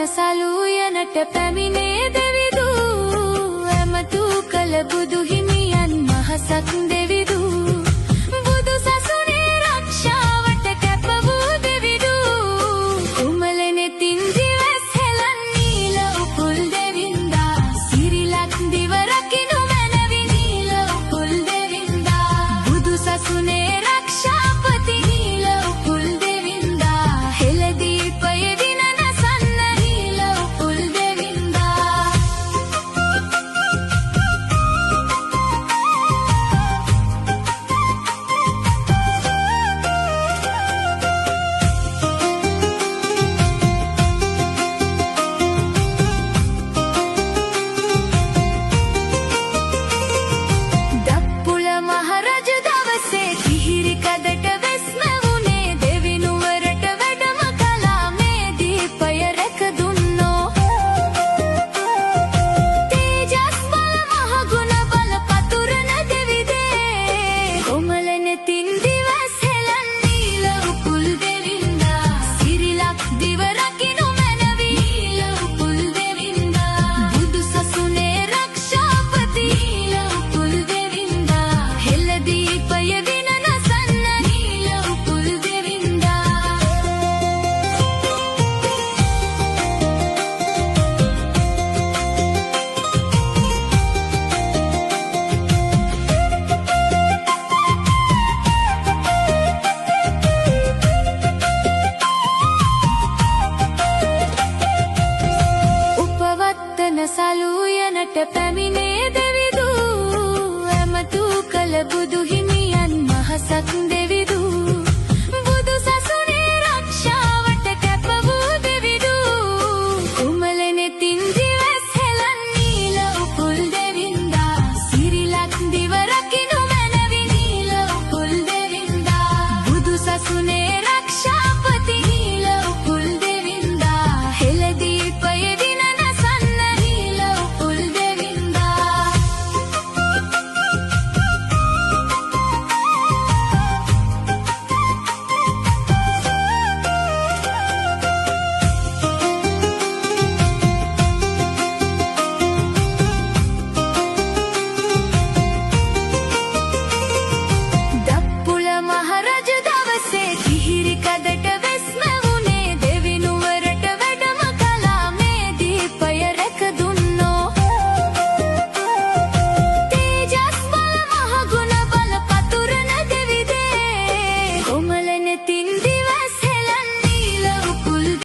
සලුයනට පැමිණේ දෙවිදු ඇමතු කළ බුදු හිමියන් මහසක් දෙවිදු බුදු සසුනේ රක්ෂාවට කැප වූ දෙවිදු කුමලනෙතින් දිවස් හෙළන් නීල උපුල් දෙවින්දා සිරිලක් දිව රකිනු මැනවි නීල උපුල් දෙවින්දා බුදු සසුනේ රක්ෂාපති නීල උපුල් දෙවින්දා හෙළ දීපය සලුයනට පැමිණේ දෙවිදු ඇමතු කළ බුදු හිමියන් මහසක්